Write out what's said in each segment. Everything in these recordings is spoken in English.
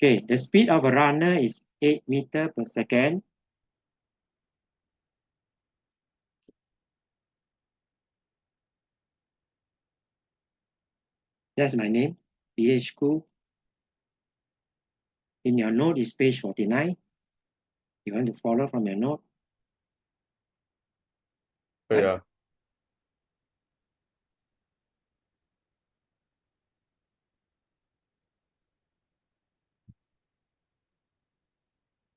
Okay, the speed of a runner is 8 meters per second. That's my name, PH School. In your note is page 49. You want to follow from your note? Oh, Right. yeah.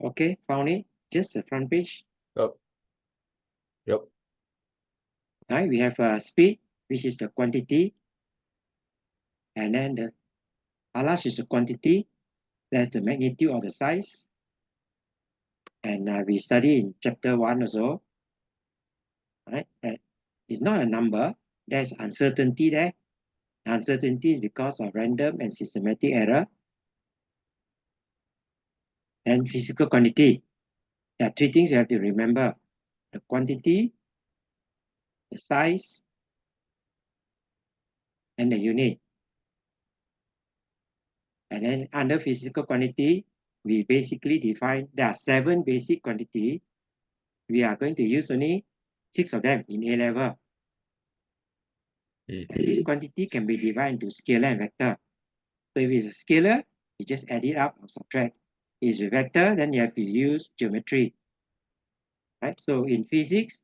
Okay, found it. Just the front page. Yep. Yep. Right, we have speed, which is the quantity. And then the how large is the quantity? That's the magnitude or the size. And we study in chapter 1 also. Right, that is not a number. There's uncertainty there. Uncertainty is because of random and systematic error. And physical quantity. There are three things you have to remember: the quantity, the size, and the unit. And then under physical quantity, we basically define there are 7 basic quantity. We are going to use only 6 of them in A level. And this quantity can be divided into scalar and vector. So if it's a scalar, you just add it up or subtract. If it's a vector, then you have to use geometry. Right? So in physics,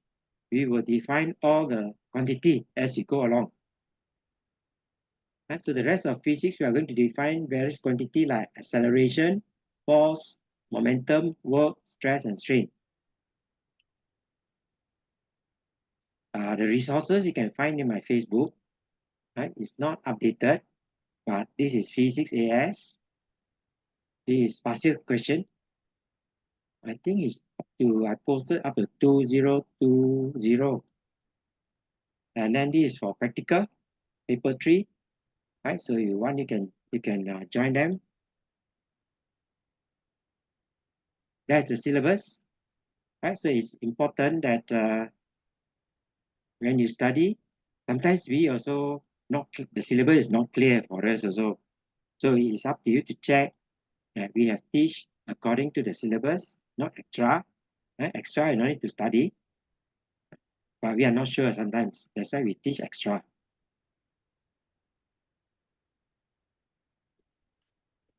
we will define all the quantity as we go along. Right? So the rest of physics, we are going to define various quantity like acceleration, force, momentum, work, stress, and strain. The resources you can find in my Facebook. Right? It's not updated, but this is physics AS. This is partial question. I think it's up to, I posted up to 2020. And then this is for practical, paper 3. Right? So you want, you can join them. That's the syllabus. Right? So it's important that when you study, sometimes we also not, the syllabus is not clear for us also. So it's up to you to check that we have teach according to the syllabus, not extra. Right? Extra, you don't need to study. But we are not sure sometimes. That's why we teach extra.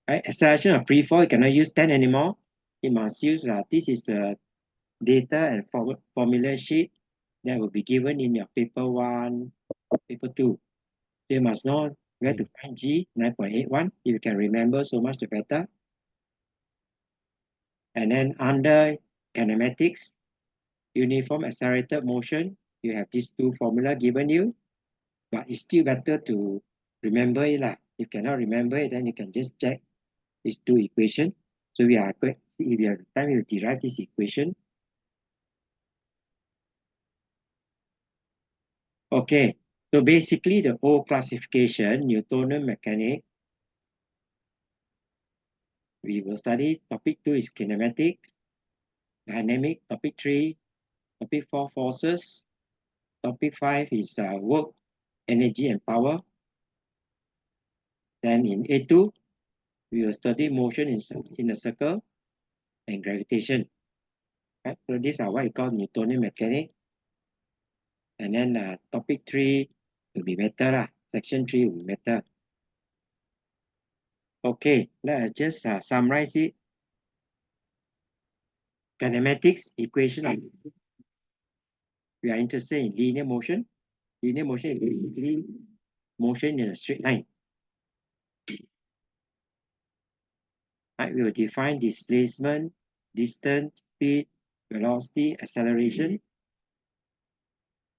Right? Acceleration of free fall, you cannot use 10 anymore. You must use, this is the data and formula sheet that will be given in your paper 1, paper 2. You must know where to find G, 9.81. If you can remember, so much the better. And then under kinematics, uniform accelerated motion, you have these 2 formula given you, but it's still better to remember it. If you cannot remember it, then you can just check these 2 equations. So we are going to see if you have time to derive this equation. Okay, so basically the whole classification, Newtonian mechanics, we will study. Topic 2 is kinematics, dynamic. Topic 3, topic 4, forces. Topic 5 is work, energy, and power. Then in A2, we will study motion in a circle and gravitation. Right? So these are what we call Newtonian mechanics. And then topic 3 will be better. Section 3 will be better. Okay, let's just summarize it. Kinematics equation of, we are interested in linear motion. Linear motion is basically motion in a straight line. Right, we will define displacement, distance, speed, velocity, acceleration.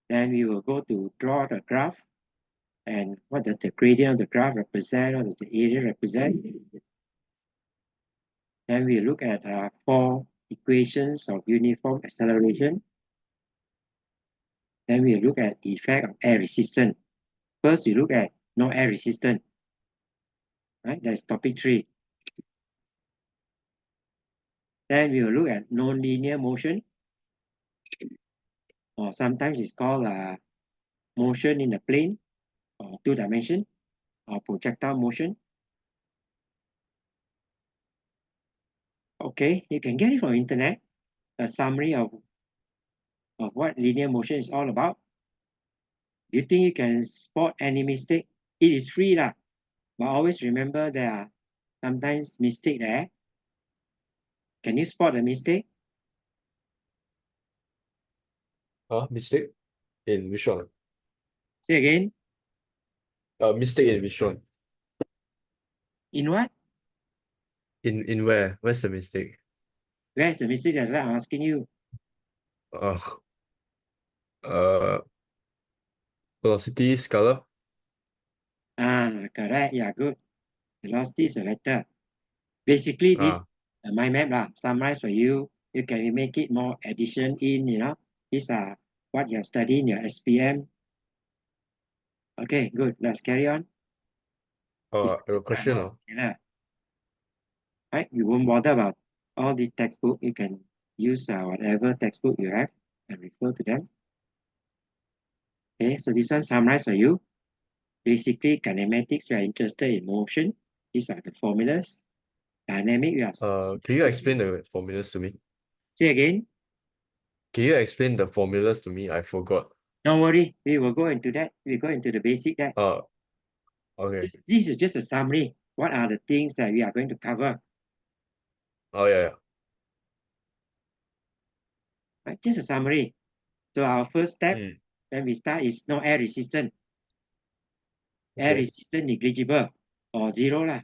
Then we will go to draw the graph and what does the gradient of the graph represent, what does the area represent. Then we look at 4 equations of uniform acceleration. Then we look at the effect of air resistance. First, we look at no air resistance. Right, that's topic 3. Then we will look at non-linear motion, or sometimes it's called motion in a plane, or 2 dimension, or projectile motion. Okay, you can get it from internet, a summary of what linear motion is all about. Do you think you can spot any mistake? It is free lah, but always remember there are sometimes mistake there. Can you spot a mistake? Mistake in which one? Say again. Mistake in which one? In what? In where? Where's the mistake? Where's the mistake? That's what I'm asking you. Uh, uh, velocity, scalar. Correct. Yeah, good. Velocity is a vector. Basically, this Ah, mind map lah, summarize for you. You can make it more addition in, these are what you have studied in your SPM. Okay, good. Let's carry on. It's I have a question. not scalar. Right? You won't bother about all these textbook. You can use whatever textbook you have and refer to them. Okay, so this one summarize for you. Basically, kinematics, we are interested in motion. These are the formulas. Dynamic, we are Can you interested explain in. the formulas to me? Say again. Can you explain the formulas to me? I forgot. Don't worry, we will go into that. We go into the basic there. Okay. This is just a summary. What are the things that we are going to cover? Oh yeah. Right? Just a summary. So our first step Mm, when we start is no air resistant. Air okay. resistant negligible or zero lah.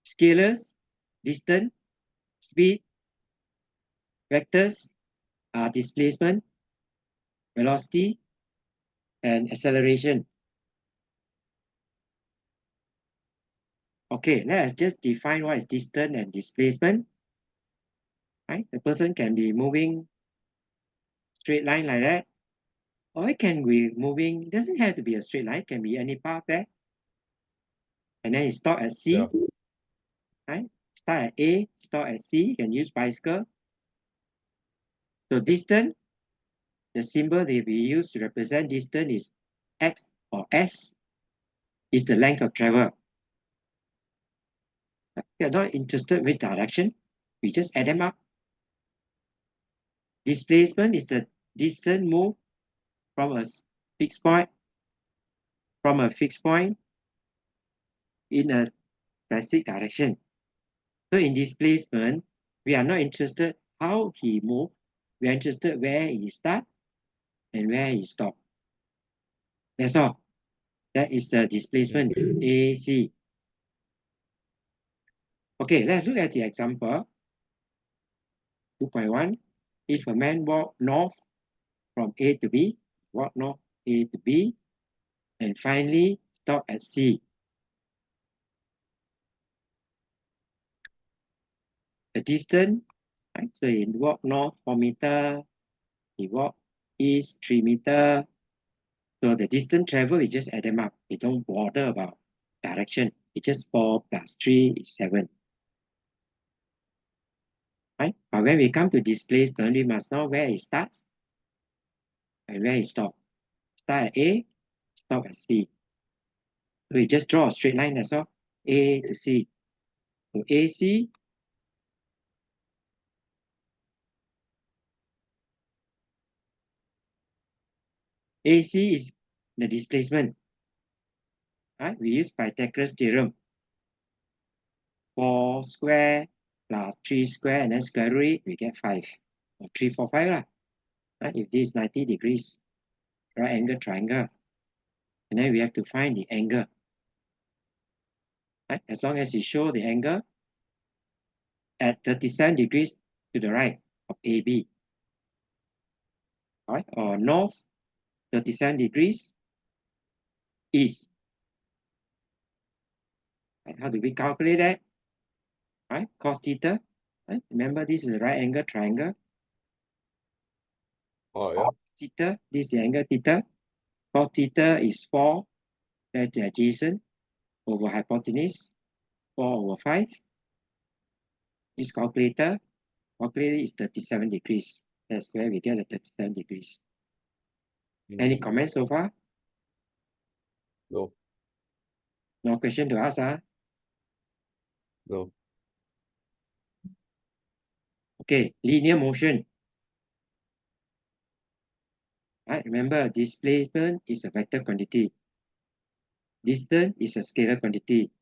Scalars, distance, speed, vectors, displacement, velocity, and acceleration. Okay, let's just define what is distance and displacement. Right? The person can be moving straight line like that, or it can be moving, doesn't have to be a straight line, it can be any path there. And then it stop at C, Yeah. right? Start at A, stop at C, you can use bicycle. So distance, the symbol that we use to represent distance is X or S, is the length of travel. We are not interested with direction, we just add them up. Displacement is the distance moved from a fixed point in a specific direction. So in displacement, we are not interested how he moved, we are interested where he start and where he stop. That's all. That is the displacement AC. Okay, let's look at the example. 2.1. If a man walk north from A to B, walk north A to B, and finally stop at C. The distance, right? So he walk north 4 meter, he walk east 3 meter. So the distance travel, we just add them up. We don't bother about direction. It's just 4 plus 3 is 7. Right? But when we come to displacement, we must know where it starts and where it stops. Start at A, stop at C. So we just draw a straight line, that's all. A to C. So AC AC is the displacement. Right? We use Pythagoras theorem. 4 square plus 3 square and then square root, we get 5. Or 3, 4, 5 lah. Right? If this is 90 degrees, right angle triangle. And then we have to find the angle. Right? As long as you show the angle at 37 degrees to the right of AB. Right? Or north 37 degrees east. Right? How do we calculate that? Right? Cos theta. Right? Remember, this is a right angle triangle. Oh yeah. Theta, this is the angle theta. Cos theta is 4, that's the adjacent, over hypotenuse, 4 over 5. This calculator is 37 degrees. That's where we get the 37 degrees. Any comments so far? No. No question to ask, huh? No. Okay, linear motion. Right? Remember, displacement is a vector quantity. Distance is a scalar quantity.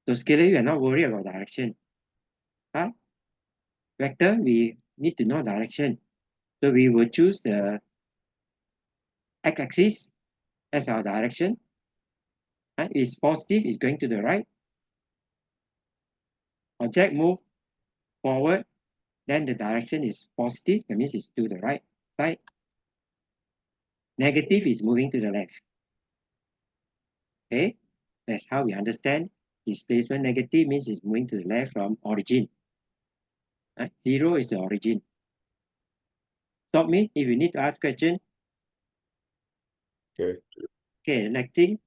So scalar, you are not worried about direction. Huh? Vector, we need to know direction. So we will choose the x-axis as our direction. Right? If it's positive, it's going to the right. Object move forward, then the direction is positive. That means it's to the right side. Negative is moving to the left. Okay, that's how we understand displacement. Negative means it's moving to the left from origin. Right? Zero is the origin. Stop me if you need to ask question. Okay. Okay, the next thing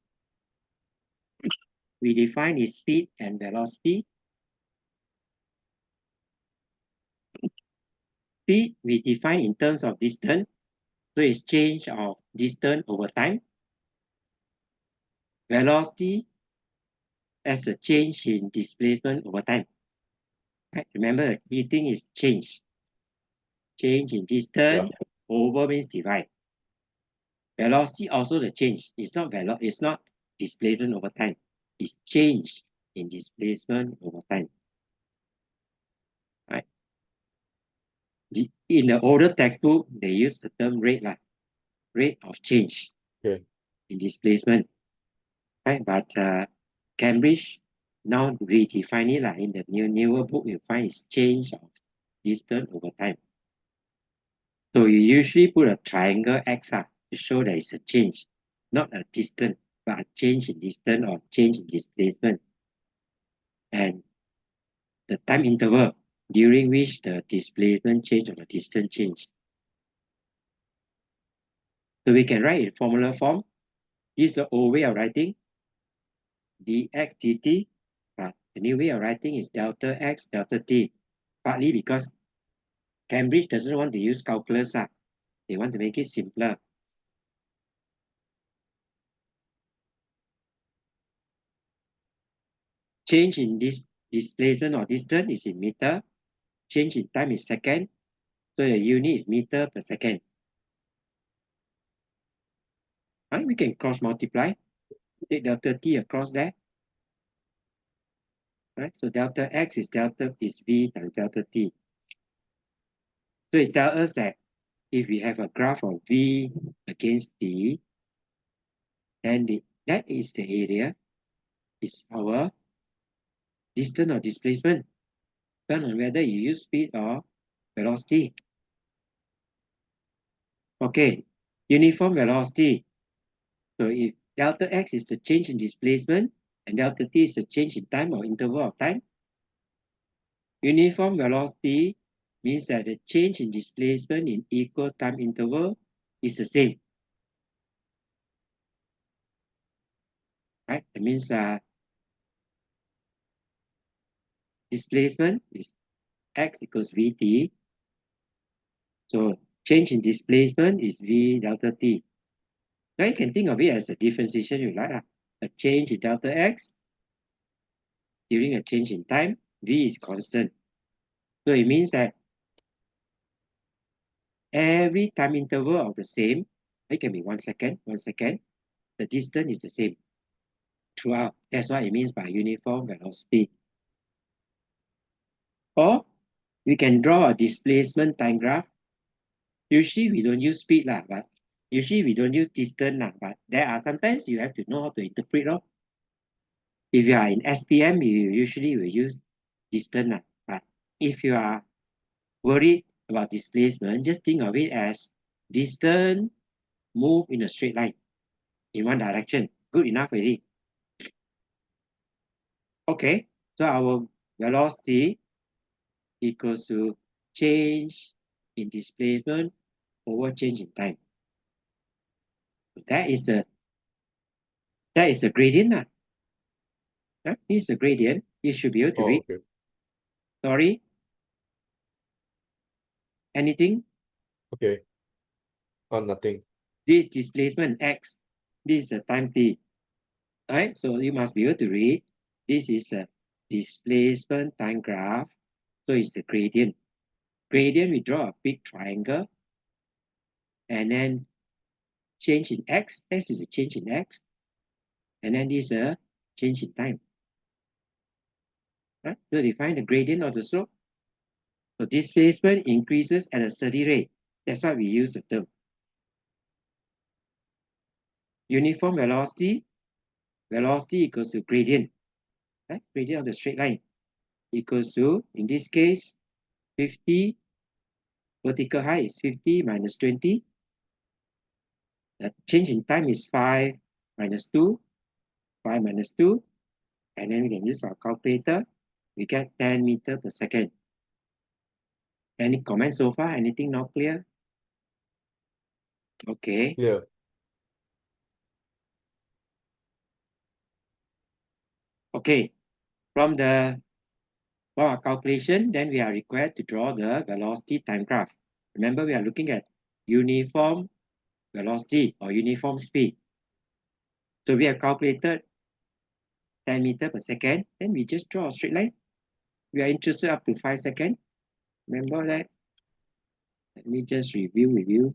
we define is speed and velocity. Speed we define in terms of distance. So it's change of distance over time. Velocity as a change in displacement over time. Right? Remember, the key thing is change. Change in distance over means divide. Velocity also the change. It's not displacement over time. It's change in displacement over time. Right? In the older textbook, they use the term rate, like rate of change in displacement. Right? But Cambridge now redefine it, like in the newer book, you find it's change of distance over time. So you usually put a triangle x to show that it's a change, not a distance, but a change in distance or change in displacement. And the time interval during which the displacement change or the distance change. So we can write in formula form. This is the old way of writing, dx dt, but the new way of writing is delta x delta t, partly because Cambridge doesn't want to use calculus. They want to make it simpler. Change in this displacement or distance is in meter. Change in time is second. So the unit is meter per second. Right? We can cross multiply. Take delta t across there. Right? So delta x is v times delta t. So it tells us that if we have a graph of v against t, then that is the area, is our distance or displacement, depending on whether you use speed or velocity. Okay, uniform velocity. So if delta x is the change in displacement and delta t is the change in time or interval of time, uniform velocity means that the change in displacement in equal time interval is the same. Right? It means displacement is x equals vt. So change in displacement is v delta t. Now you can think of it as a differentiation you like. A change in delta x during a change in time, v is constant. So it means that every time interval of the same, it can be 1 second, the distance is the same throughout. That's what it means by uniform velocity. Or we can draw a displacement time graph. Usually we don't use speed, but usually we don't use distance, but there are sometimes you have to know how to interpret. If you are in SPM, you usually will use distance. But if you are worried about displacement, just think of it as distance move in a straight line in one direction. Good enough already. Okay, so our velocity equals to change in displacement over change in time. That is the gradient. This is the gradient. You should be able to read. Okay. Sorry. Anything? Okay. Oh, nothing. This displacement x. This is the time t. Right? So you must be able to read. This is displacement time graph. So it's the gradient. Gradient, we draw a big triangle, and then change in x. X is a change in x, and then this is a change in time. Right? So define the gradient of the slope. So displacement increases at a steady rate. That's why we use the term. Uniform velocity, velocity equals to gradient. Right? Gradient of the straight line equals to, in this case, 50. Vertical height is 50 minus 20. The change in time is 5 minus 2. 5 minus 2. And then we can use our calculator. We get 10 meters per second. Any comments so far? Anything not clear? Okay. Yeah. Okay. From our calculation, then we are required to draw the velocity time graph. Remember, we are looking at uniform velocity or uniform speed. So we have calculated 10 meters per second. Then we just draw a straight line. We are interested up to 5 seconds. Remember that? Let me just review with you.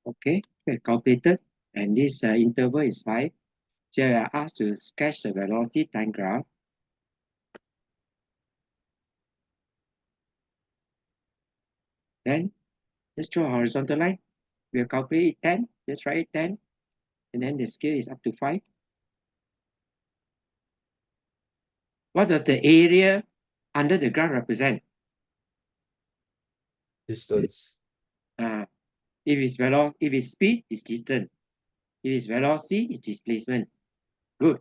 Okay, we calculated, and this interval is 5. So we are asked to sketch the velocity time graph. Then just draw a horizontal line. We'll calculate 10, just write 10, and then the scale is up to 5. What does the area under the graph represent? Distance. If it's speed, it's distance. If it's velocity, it's displacement. Good.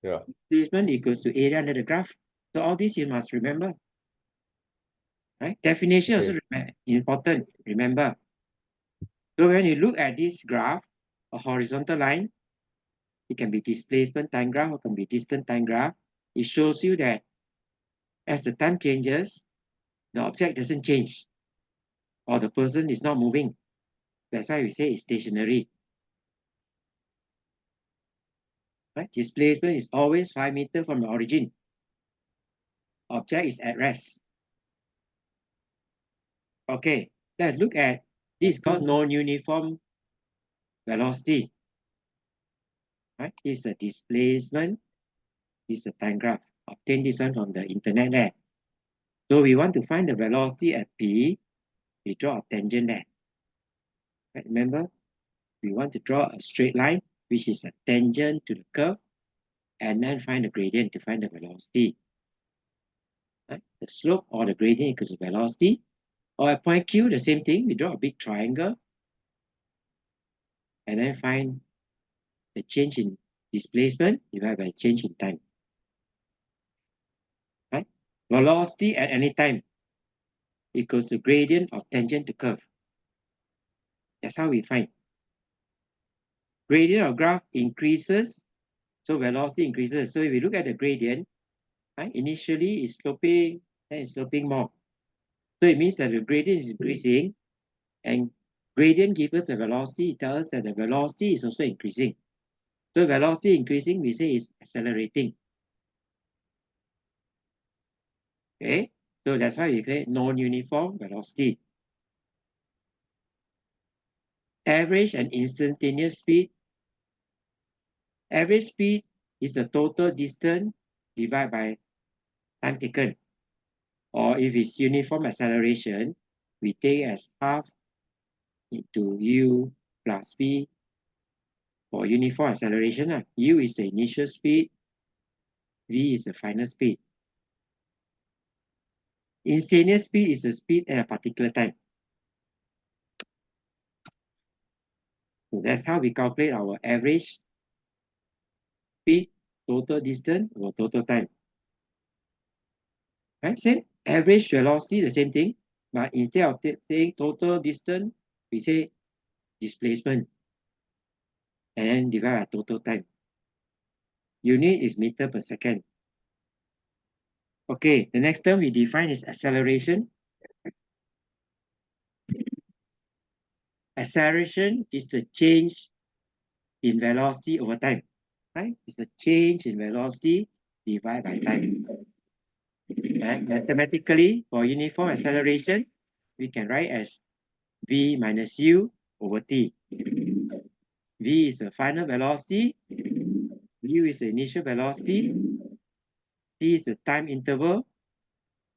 Yeah. Displacement equals to area under the graph. So all this you must remember. Right? Definition Okay. also important. Remember. So when you look at this graph, a horizontal line, it can be displacement time graph or can be distance time graph. It shows you that as the time changes, the object doesn't change or the person is not moving. That's why we say it's stationary. Right? Displacement is always 5 meters from the origin. Object is at rest. Okay, let's look at this called non-uniform velocity. Right? This is a displacement. This is a time graph. Obtain this one from the internet there. So we want to find the velocity at P. We draw a tangent there. Right? Remember, we want to draw a straight line, which is a tangent to the curve, and then find the gradient to find the velocity. Right? The slope or the gradient equals the velocity. Or at point Q, the same thing. We draw a big triangle, and then find the change in displacement divided by change in time. Right? Velocity at any time equals the gradient of tangent to curve. That's how we find. Gradient of graph increases, so velocity increases. So if we look at the gradient, right, initially it's sloping, then it's sloping more. So it means that the gradient is increasing, and gradient gives us the velocity. It tells us that the velocity is also increasing. So velocity increasing, we say is accelerating. Okay, so that's why we say non-uniform velocity. Average and instantaneous speed. Average speed is the total distance divided by time taken. Or if it's uniform acceleration, we take as half into u plus v for uniform acceleration. U is the initial speed, v is the final speed. Instantaneous speed is the speed at a particular time. So that's how we calculate our average speed, total distance, or total time. Right? Same average velocity, the same thing, but instead of saying total distance, we say displacement, and then divide by total time. Unit is meter per second. Okay, the next term we define is acceleration. Acceleration is the change in velocity over time, right? It's the change in velocity divided by time. And mathematically, for uniform acceleration, we can write as v minus u over t. V is the final velocity, u is the initial velocity, t is the time interval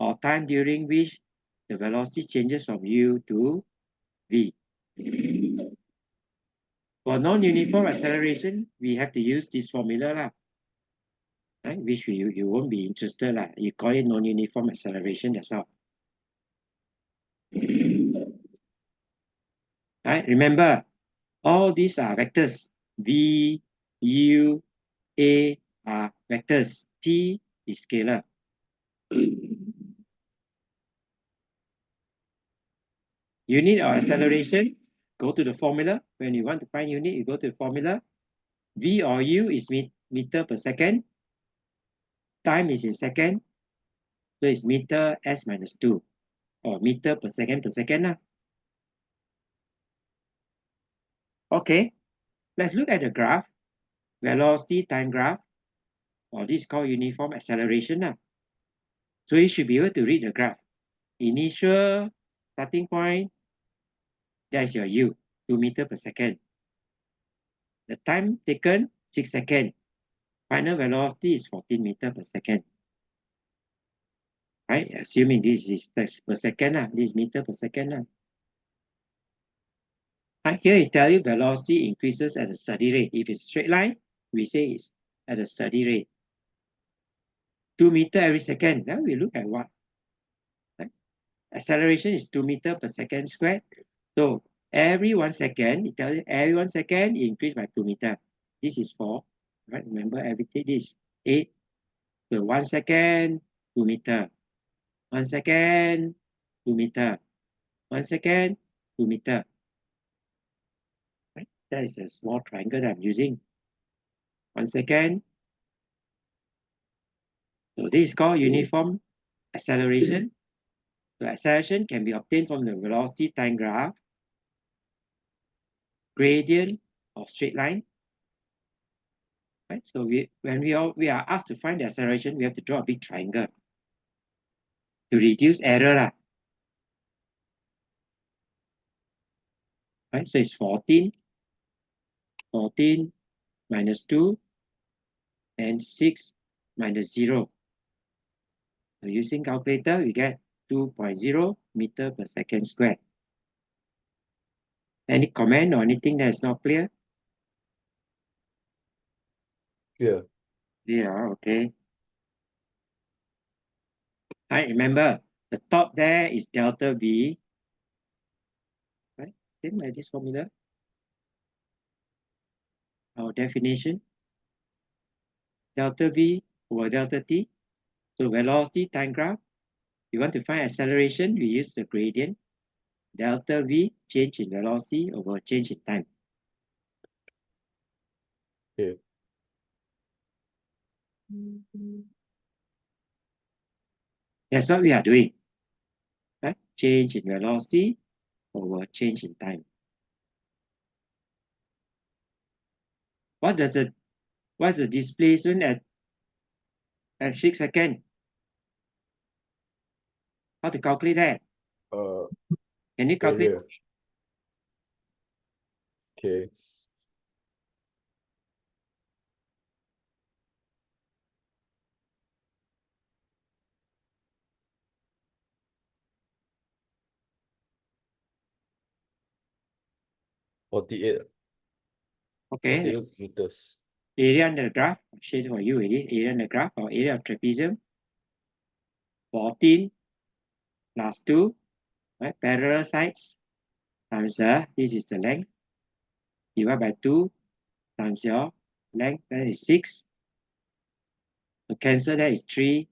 or time during which the velocity changes from u to v. For non-uniform acceleration, we have to use this formula lah, right? Which you won't be interested lah. You call it non-uniform acceleration, that's all. Right? Remember, all these are vectors. V, U, A are vectors. T is scalar. Unit of acceleration, go to the formula. When you want to find unit, you go to the formula. V or U is meter per second. Time is in second. So it's meter s minus 2. Or meter per second lah. Okay, let's look at the graph. Velocity time graph. Or this is called uniform acceleration lah. So you should be able to read the graph. Initial starting point, that's your U, 2 meter per second. The time taken, 6 seconds. Final velocity is 14 meter per second. Right? Assuming this is per second, this is meter per second. Right? Here it tells you velocity increases at a steady rate. If it's straight line, we say it's at a steady rate. 2 meter every second. Now we look at what? Right? Acceleration is 2 meter per second squared. So every 1 second, it tells you every 1 second it increased by 2 meter. This is 4. Right? Remember everything. This is 8. So 1 second, 2 meter. 1 second, 2 meter. 1 second, 2 meter. Right? That is a small triangle that I'm using. 1 second. So this is called uniform acceleration. So acceleration can be obtained from the velocity time graph, gradient of straight line. Right? So when we are asked to find the acceleration, we have to draw a big triangle to reduce error. Right? So it's 14 minus 2 and 6 minus 0. So using calculator, we get 2.0 meter per second squared. Any comment or anything that is not clear? Yeah. Yeah, okay. Right, remember, the top there is delta V. Right? Same like this formula. Our definition. Delta V over delta T. So velocity time graph. You want to find acceleration, we use the gradient. Delta V, change in velocity over change in time. Yeah. That's what we are doing. Right? Change in velocity over change in time. What's the displacement at 6 seconds? How to calculate that? Can you calculate? Area. Okay. Forty-eight Okay, meters. area under the graph. I'll shade for you already. Area under the graph or area of trapezium. 14 plus 2, right? Parallel sides times this is the length. Divided by 2 times your length, that is 6. So cancel that is 3.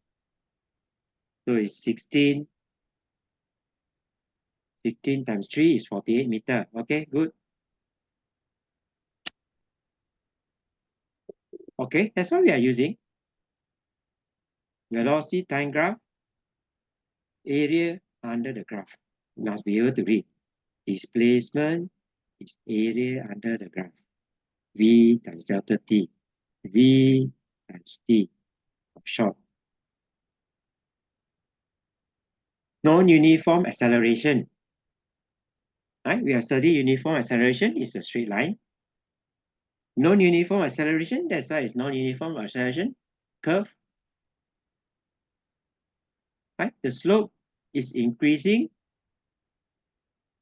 So it's 16. 16 times 3 is 48 meter. Okay, good. Okay, that's what we are using. Velocity time graph, area under the graph. You must be able to read. Displacement is area under the graph. V times delta t. V times t of short. Non-uniform acceleration. Right? We have studied uniform acceleration is a straight line. Non-uniform acceleration, that's why it's non-uniform acceleration curve. Right? The slope is increasing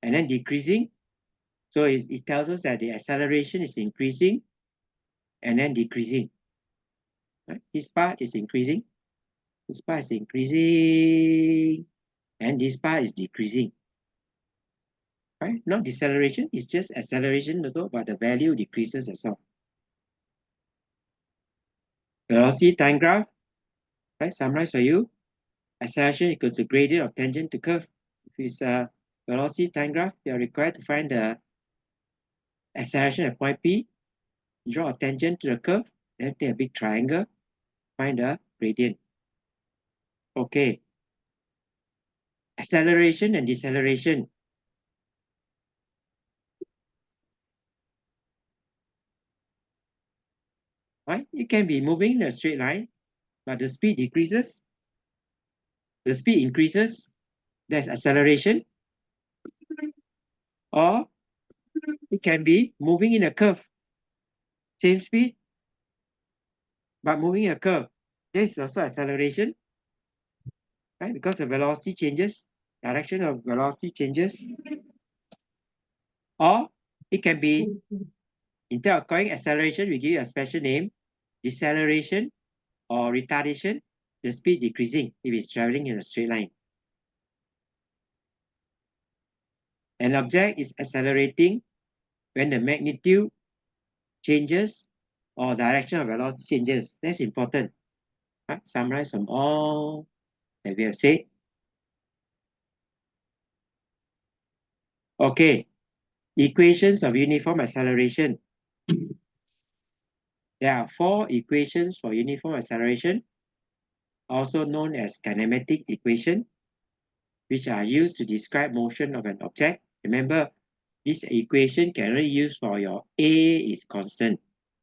and then decreasing. So it tells us that the acceleration is increasing and then decreasing. Right? This part is increasing. This part is increasing. And this part is decreasing. Right? Not deceleration, it's just acceleration, but the value decreases as well. Velocity time graph, right? Summarize for you. Acceleration equals the gradient of tangent to curve. If it's a velocity time graph, you're required to find the acceleration at point P, draw a tangent to the curve, then take a big triangle, find the gradient. Okay. Acceleration and deceleration. Right? It can be moving in a straight line, but the speed decreases. The speed increases, that's acceleration. Or it can be moving in a curve. Same speed, but moving in a curve. This is also acceleration. Right? Because the velocity changes, direction of velocity changes. Or it can be, instead of calling acceleration, we give it a special name, deceleration or retardation, the speed decreasing if it's traveling in a straight line. An object is accelerating when the magnitude changes or direction of velocity changes. That's important. Right? Summarize from all that we have said. Okay, equations of uniform acceleration. There are 4 equations for uniform acceleration, also known as kinematic equation, which are used to describe motion of an object. Remember, this equation can only use for your A is constant.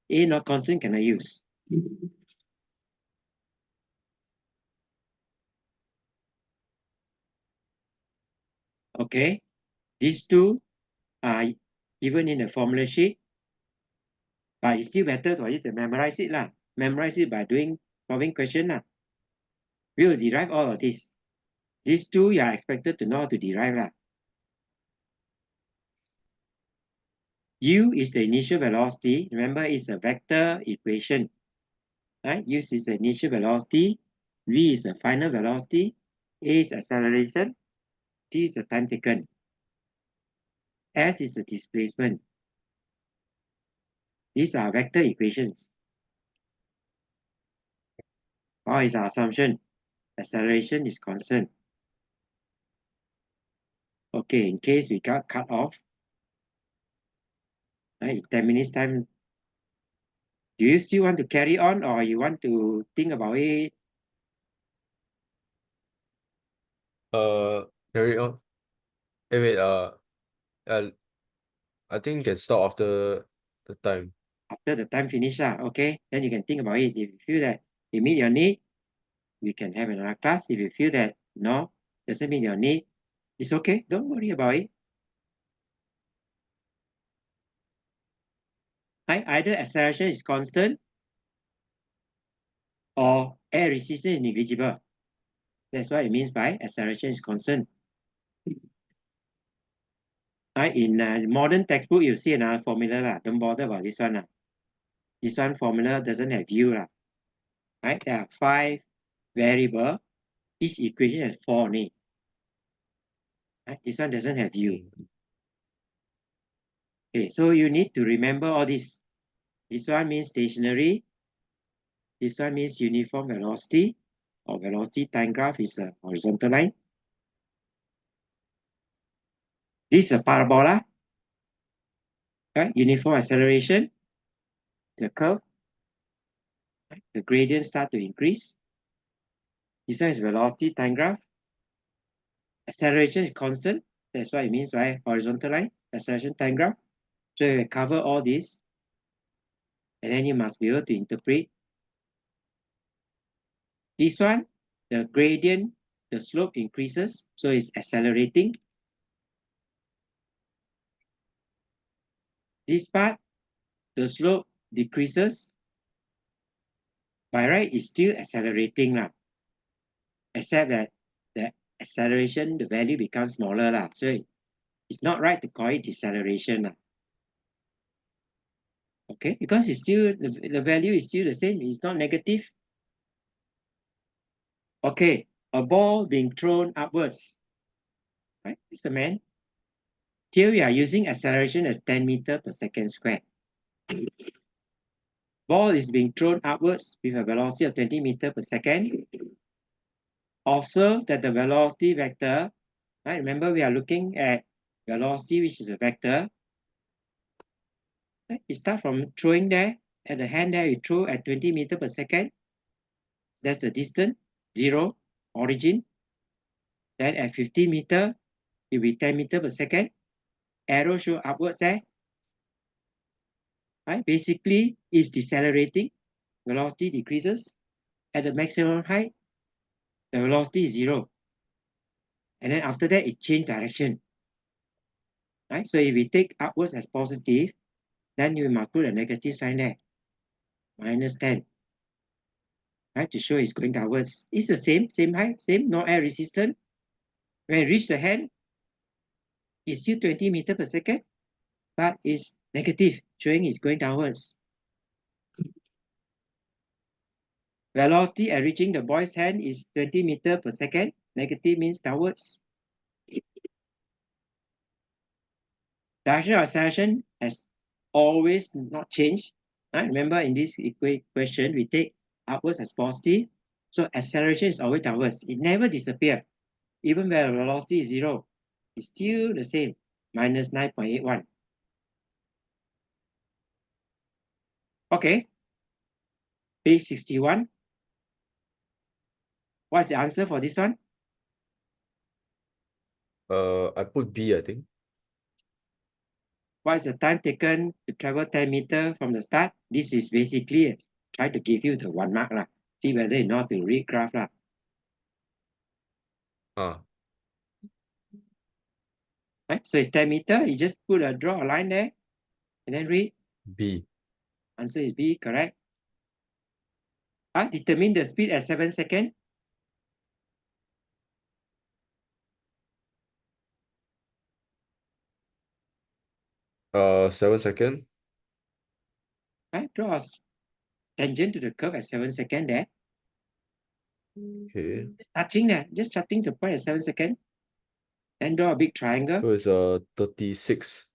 A not constant cannot use. Okay, these two are given in the formula sheet, but it's still better for you to memorize it lah. Memorize it by doing solving question lah. We will derive all of this. These two you are expected to know how to derive lah. U is the initial velocity. Remember, it's a vector equation. Right? U is the initial velocity. V is the final velocity. A is acceleration. T is the time taken. S is the displacement. These are vector equations. What is our assumption? Acceleration is constant. Okay, in case we got cut off, right, in 10 minutes time, do you still want to carry on or you want to think about it? Carry on. Hey, wait, uh, I think you can stop after the time. After the time finish, okay? Then you can think about it. If you feel that it meet your need, we can have another class. If you feel that no, doesn't meet your need, it's okay. Don't worry about it. Right? Either acceleration is constant or air resistance is negligible. That's what it means by acceleration is constant. Right? In modern textbook, you see another formula lah. Don't bother about this one lah. This one formula doesn't have U lah. Right? There are 5 variables. Each equation has 4 only. Right? This one doesn't have U. Okay, so you need to remember all this. This one means stationary. This one means uniform velocity, or velocity time graph is a horizontal line. This is a parabola. Right? Uniform acceleration. It's a curve. Right? The gradient start to increase. This one is velocity time graph. Acceleration is constant. That's what it means by horizontal line, acceleration time graph. So you cover all this, and then you must be able to interpret. This one, the gradient, the slope increases, so it's accelerating. This part, the slope decreases. By right, it's still accelerating lah. Except that the acceleration, the value becomes smaller lah. So it's not right to call it deceleration lah. Okay, because it's still the value is still the same. It's not negative. Okay, a ball being thrown upwards. Right, it's a man. Here we are using acceleration as 10 meters per second squared. Ball is being thrown upwards with a velocity of 20 meters per second. Observe that the velocity vector, right? Remember we are looking at velocity, which is a vector. Right? You start from throwing there, at the hand there, you throw at 20 meters per second. That's the distance, 0, origin. Then at 50 meters, it will be 10 meters per second. Arrow show upwards there. Right? Basically, it's decelerating. Velocity decreases. At the maximum height, the velocity is 0. And then after that, it changes direction. Right? So if we take upwards as positive, then you must put a negative sign there. Minus 10. Right? To show it's going downwards. It's the same height, same, no air resistance. When it reach the hand, it's still 20 meters per second, but it's negative, showing it's going downwards. Velocity at reaching the boy's hand is 20 meters per second. Negative means downwards. Direction of acceleration has always not changed. Right? Remember in this equation, we take upwards as positive. So acceleration is always downwards. It never disappears. Even when the velocity is 0, it's still the same, minus 9.81. Okay, page 61. What's the answer for this one? I put B, I think. What is the time taken to travel 10 meters from the start? This is basically try to give you the 1 mark lah. See whether you know how to read graph lah. Ah, Right? So it's 10 meters. You just draw a line there and then read. B. Answer is B, correct. Determine the speed at 7 seconds. 7 second. Right? Draw a tangent to the curve at 7 seconds there. Okay. Just touching the point at 7 seconds. Then draw a big triangle. So it's 36.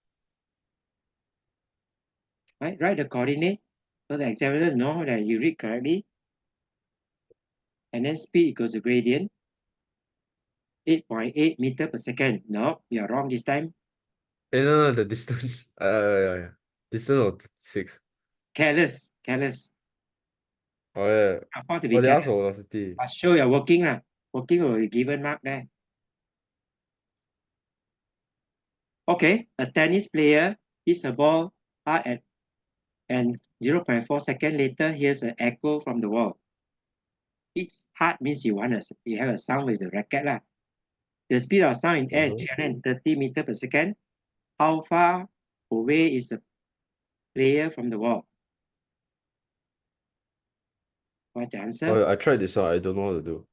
Right? Write the coordinate so the examiner know that you read correctly. And then speed equals to gradient. 8.8 meters per second. No, you're wrong this time. No, the distance. Yeah. Distance of 36. Careless. Oh, yeah. How to be Oh, they asked careless? for velocity. But show you're working lah. Working will be given mark there. Okay, a tennis player hits a ball hard at and 0.4 seconds later, here's an echo from the wall. It's hard means you have a sound with the racket lah. The speed of sound in air is 330 meters per second. How far away is the player from the wall? What's the answer? Oh, I tried this one. I don't know what to do.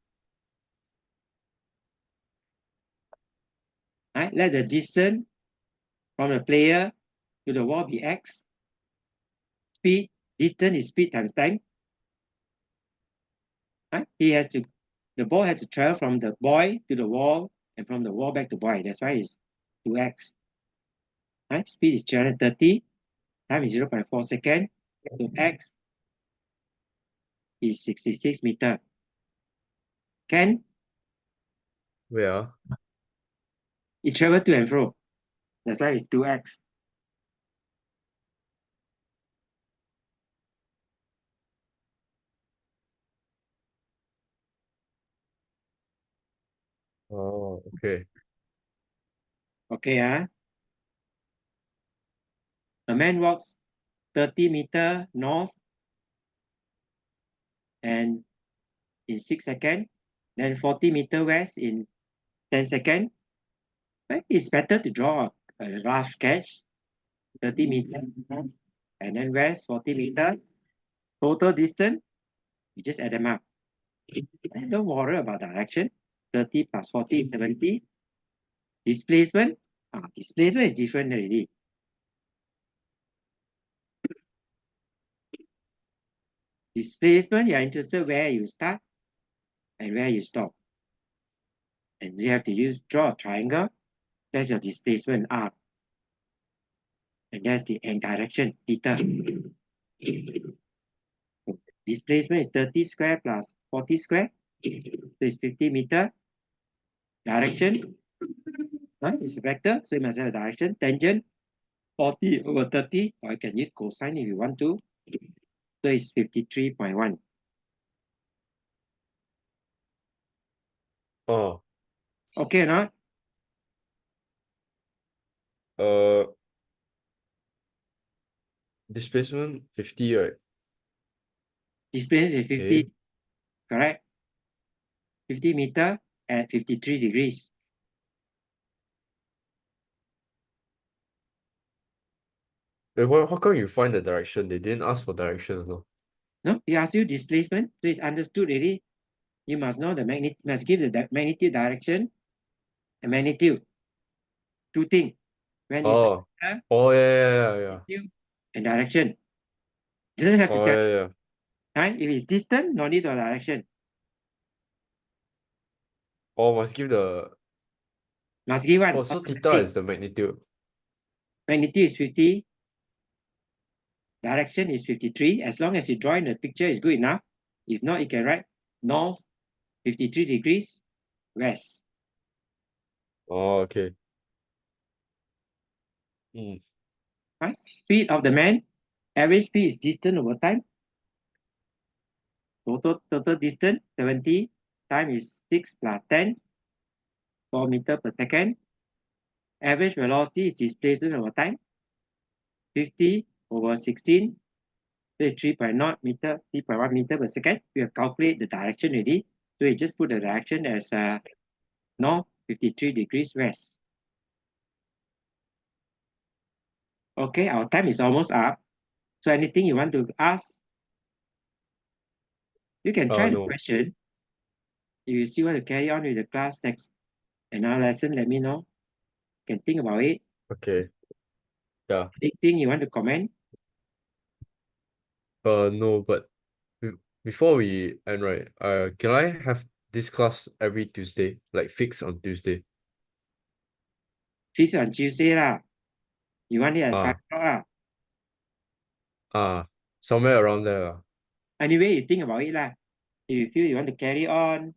Right? Let the distance from the player to the wall be x. Speed, distance is speed times time. Right? The ball has to travel from the boy to the wall and from the wall back to boy. That's why it's 2x. Right? Speed is 330. Time is 0.4 seconds. So x is 66 meters. Can Where? it travel to and fro? That's why it's 2x. Oh, okay. Okay, man walks 30 meter north and in 6 seconds, then 40 meter west in 10 seconds. Right? It's better to draw a rough sketch, 30 meter north and then west 40 meter. Total distance, you just add them up. And don't worry about direction. 30 plus 40 is 70. Displacement, displacement is different already. Displacement, you're interested where you start and where you stop. And you have to draw a triangle. That's your displacement R. And that's the end direction, theta. Displacement is 30 square plus 40 square. So it's 50 meter. Direction, it's a vector, so you must have a direction. Tangent, 40 over 30, or I can use cosine if you want to. So it's 53.1. Oh, Okay or not? uh, displacement 50, right? Displacement is 50, Okay. correct? 50 meter at 53 degrees. How come you find the direction? They didn't ask for direction as well. No, he asks you displacement, so it's understood already. You must know the magnitude, must give the magnitude direction and magnitude. Two things. When it's Oh, oh yeah. magnitude and direction. You don't have to Oh tell, yeah. right? If it's distant, no need of direction. Oh, must give the. Must give one Oh, so theta automatic. is the magnitude. Magnitude is 50, direction is 53. As long as you draw in the picture is good enough. If not, you can write north 53 degrees west. Oh, okay. Mm. Right? Speed of the man, average speed is distance over time. Total distance 70, time is 6 plus 10, 4 meter per second. Average velocity is displacement over time, 50 over 16, so it's 3.0 meter, 3.1 meter per second. We have calculated the direction already, so you just put the direction as north 53 degrees west. Okay, our time is almost up. So anything you want to ask, you can try the No. question. If you still want to carry on with the class next another lesson, let me know. You can think about it. Okay. Yeah. Anything you want to comment? No, but before we end, right? Can I have this class every Tuesday, like fixed on Tuesday? Feast on Tuesday lah. You want it at 5 Ah, o'clock lah. somewhere around there. Anyway, you think about it lah. If you feel you want to carry on,